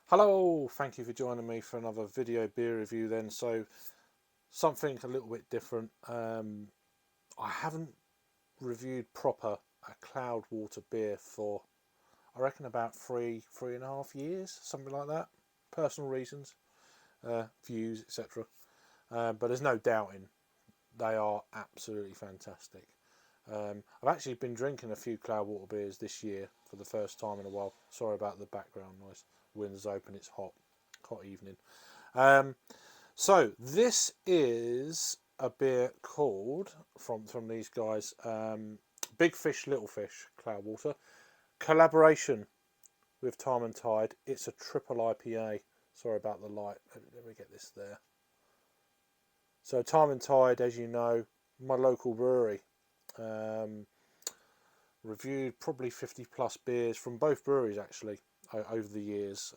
Hello, thank you for joining me for another video beer review then. So something a little bit different. I haven't reviewed proper a Cloudwater beer for I reckon about three and a half years, something like that. Personal reasons, views, etc. But there's no doubting they are absolutely fantastic. I've actually been drinking a few Cloudwater beers this year for the first time in a while. Sorry about the background noise. Window's open, it's hot evening. So this is a beer called from these guys, Big Fish Little Fish Cloudwater collaboration with Time and Tide. It's a triple IPA. Sorry about the light. Let me get this there. So Time and Tide, as you know, my local brewery. Reviewed probably 50 plus beers from both breweries actually over the years.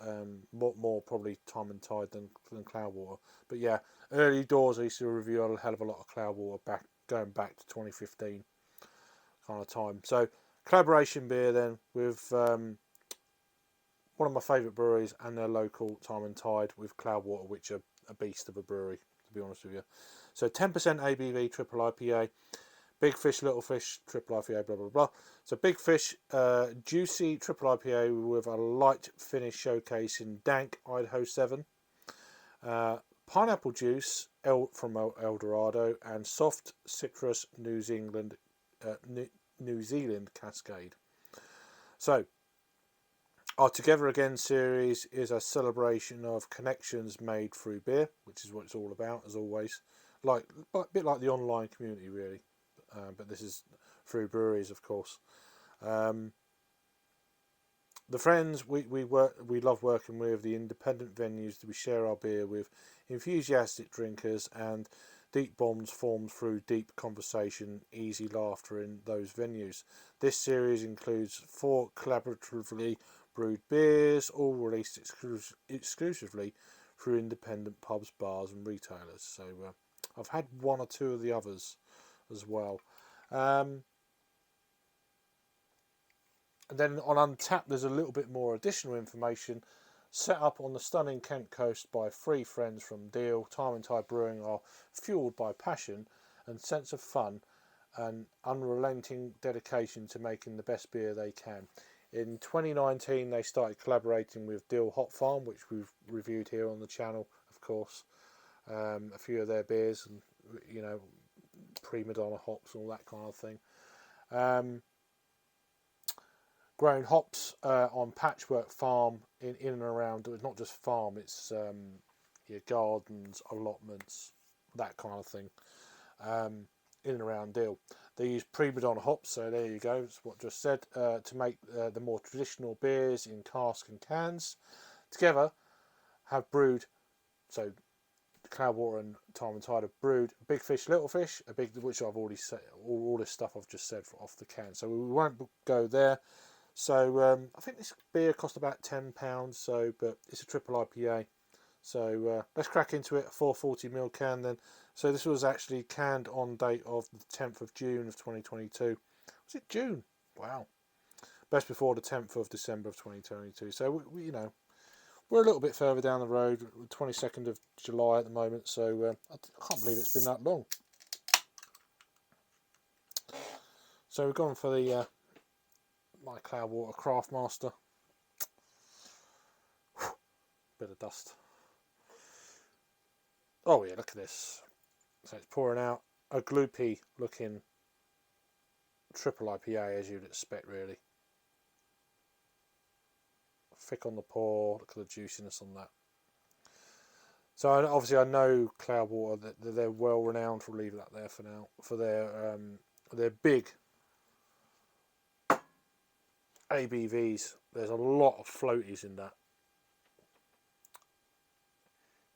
More probably Time and Tide than Cloudwater. But yeah, early doors I used to review a hell of a lot of Cloudwater going back to 2015 kind of time. So collaboration beer then with one of my favourite breweries and their local Time and Tide with Cloudwater, which are a beast of a brewery, to be honest with you. So 10% ABV triple IPA. Big Fish, Little Fish, Triple IPA, blah, blah, blah. So Big Fish, juicy Triple IPA with a light finish showcase in dank Idaho 7. Pineapple juice from El Dorado and soft citrus New Zealand Cascade. So our Together Again series is a celebration of connections made through beer, which is what it's all about, as always. A bit like the online community, really. But this is through breweries, of course. The friends we love working with, the independent venues that we share our beer with, enthusiastic drinkers, and deep bonds formed through deep conversation, easy laughter in those venues. This series includes 4 collaboratively brewed beers, all released exclusively through independent pubs, bars, and retailers. So I've had 1 or 2 of the others as well. And then on Untapped there's a little bit more additional information. Set up on the stunning Kent coast by 3 friends from Deal, Time and Tide Brewing are fueled by passion and sense of fun and unrelenting dedication to making the best beer they can. In 2019 they started collaborating with Deal Hop Farm, which we've reviewed here on the channel, of course. A few of their beers, and you know, Prima Donna hops, all that kind of thing. Growing hops on Patchwork Farm in and around, not just farm, it's your gardens, allotments, that kind of thing, in and around Deal. They use Prima Donna hops, so there you go, that's what I just said, to make the more traditional beers in cask and cans. Together have brewed, so Cloudwater and Time and Tide have brewed Big Fish, Little Fish, which I've already said, all this stuff I've just said off the can, so we won't go there. So I think this beer cost about £10, so but it's a triple IPA. So let's crack into it. A 440ml can then. So this was actually canned on date of the 10th of June of 2022. Was it June? Wow. Best before the 10th of December of 2022. So we you know, we're a little bit further down the road, 22nd of July at the moment, so I can't believe it's been that long. So we've gone for the my Cloudwater Craftmaster. Bit of dust. Oh yeah, look at this. So it's pouring out a gloopy looking triple IPA, as you'd expect, really. Thick on the pour, look at the juiciness on that. So obviously I know Cloudwater, that they're well renowned, for leave that there for now, for their big ABVs. There's a lot of floaties in that.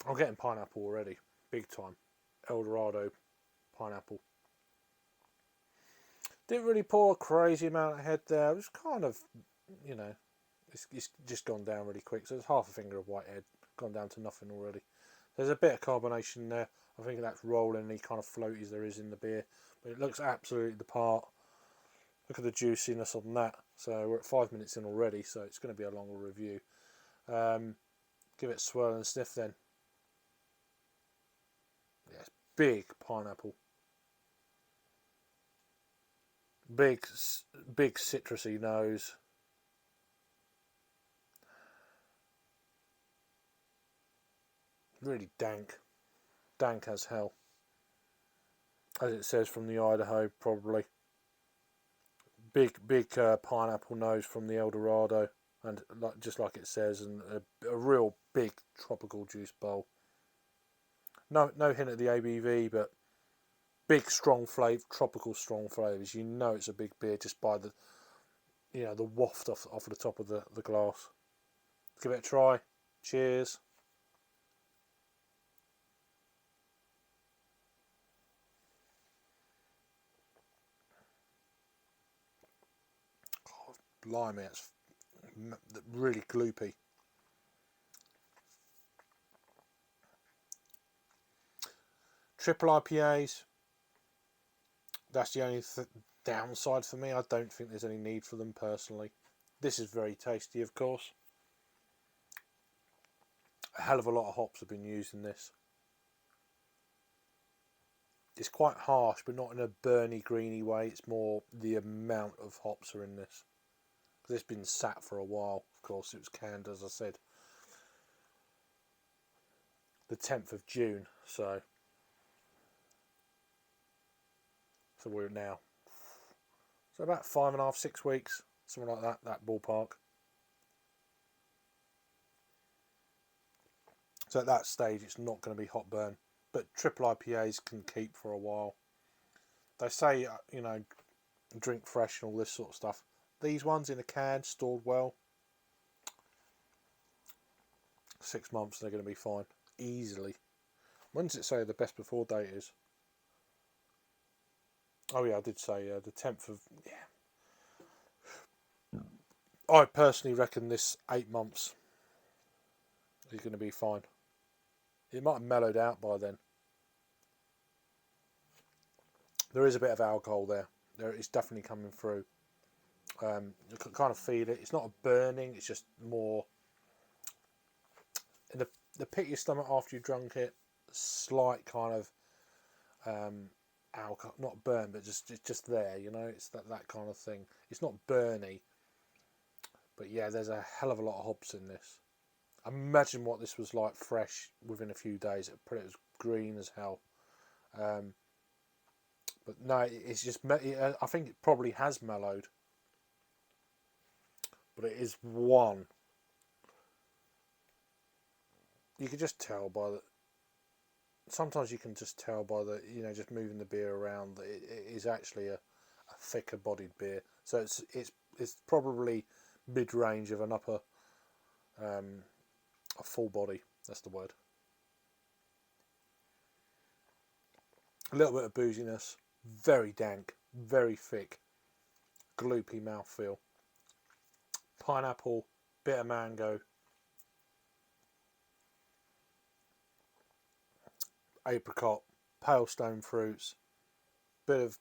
I'm getting pineapple already, big time. El Dorado pineapple. Didn't really pour a crazy amount ahead there. It was kind of, you know, it's just gone down really quick. So there's half a finger of whitehead, gone down to nothing already. There's a bit of carbonation there. I think that's rolling any kind of floaties there is in the beer. But it looks absolutely the part. Look at the juiciness on that. So we're at 5 minutes in already, so it's going to be a longer review. Give it a swirl and sniff then. Yes, big pineapple. Big citrusy nose. Really dank. Dank as hell. As it says from the Idaho, probably. Big pineapple nose from the Dorado, and just like it says, and a real big tropical juice bowl. No hint at the ABV, but big strong flavour, tropical strong flavours. You know it's a big beer just by the the waft off the top of the glass. Give it a try. Cheers. Oh, blimey, it's really gloopy. Triple IPAs. That's the only downside for me. I don't think there's any need for them personally. This is very tasty, of course. A hell of a lot of hops have been used in this. It's quite harsh, but not in a burny, greeny way. It's more the amount of hops are in this. Because it's been sat for a while. Of course, it was canned, as I said, the 10th of June. So we're now. So about 5.5, 6 weeks, something like that ballpark. So at that stage, it's not going to be hot burn. But triple IPAs can keep for a while. They say, drink fresh and all this sort of stuff. These ones in a can, stored well, 6 months, they're going to be fine. Easily. When does it say the best before date is? Oh yeah, I did say the 10th of... Yeah. I personally reckon this 8 months is going to be fine. It might have mellowed out by then. There is a bit of alcohol there. It's definitely coming through. You can kind of feel it. It's not a burning. It's just more in the pit of your stomach after you've drunk it. Slight kind of alcohol, not burn, but just there. It's that kind of thing. It's not burny, but yeah, there's a hell of a lot of hops in this. Imagine what this was like fresh within a few days. It was green as hell. But no, it's just. I think it probably has mellowed, but it is one. You can just tell by the. Sometimes you can just tell by the just moving the beer around that it is actually a thicker bodied beer. So it's probably mid range of an upper, a full body. That's the word. A little bit of booziness, very dank, very thick, gloopy mouthfeel. Pineapple, bit of mango, apricot, pale stone fruits, bit of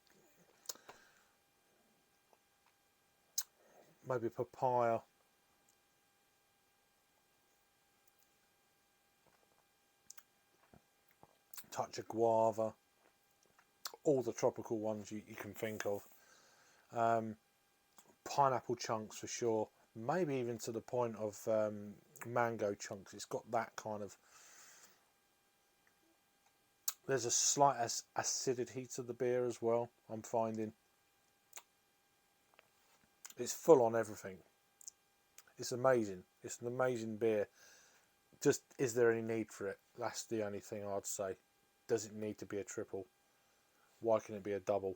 maybe papaya, touch of guava, all the tropical ones you can think of. Pineapple chunks for sure, maybe even to the point of mango chunks. It's got that kind of. There's a slight acidity to the beer as well, I'm finding. It's full on everything. It's amazing. It's an amazing beer. Just, is there any need for it? That's the only thing I'd say. Does it need to be a triple? Why can it be a double?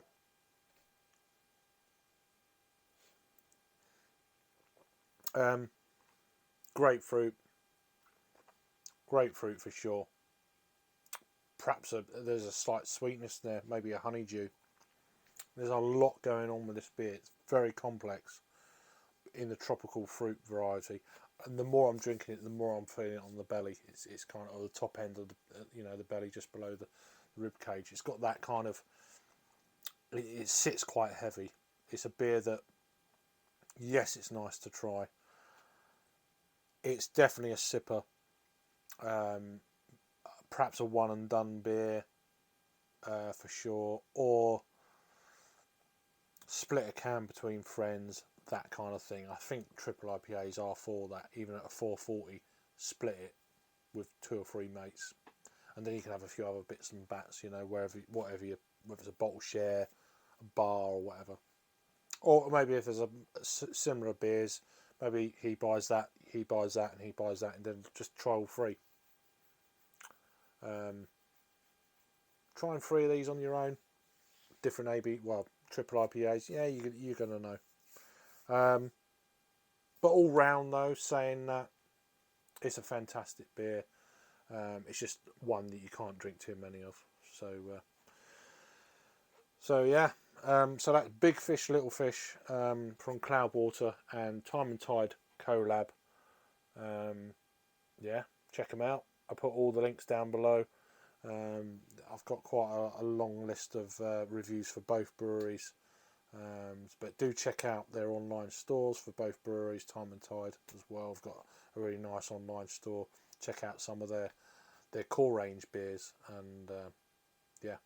Grapefruit for sure. Perhaps there's a slight sweetness there, maybe a honeydew. There's a lot going on with this beer. It's very complex in the tropical fruit variety, and the more I'm drinking it, the more I'm feeling it on the belly. It's kind of on the top end of the belly, just below the rib cage. It's got that kind of. It sits quite heavy. It's a beer that, yes, it's nice to try. It's definitely a sipper. Perhaps a one and done beer for sure, or split a can between friends, that kind of thing. I think triple IPAs are for that. Even at a 440, split it with 2 or 3 mates, and then you can have a few other bits and bats, you know, whether it's a bottle share, a bar or whatever. Or maybe if there's a similar beers, maybe he buys that, and he buys that, and then just try all 3. Trying 3 of these on your own, different triple IPAs. Yeah, you're gonna know. But all round though, saying that, it's a fantastic beer. It's just one that you can't drink too many of. So yeah. So that's Big Fish, Little Fish from Cloudwater and Time and Tide collab. Yeah, check them out. I put all the links down below. I've got quite a long list of reviews for both breweries. But do check out their online stores for both breweries, Time and Tide as well. I've got a really nice online store. Check out some of their core range beers, and yeah.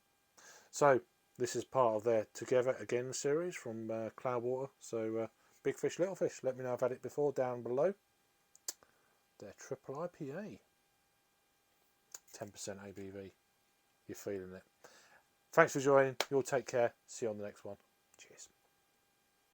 So this is part of their Together Again series from Cloudwater. So Big Fish, Little Fish. Let me know if I've had it before down below. Their triple IPA, 10% ABV. You're feeling it. Thanks for joining. You'll take care. See you on the next one.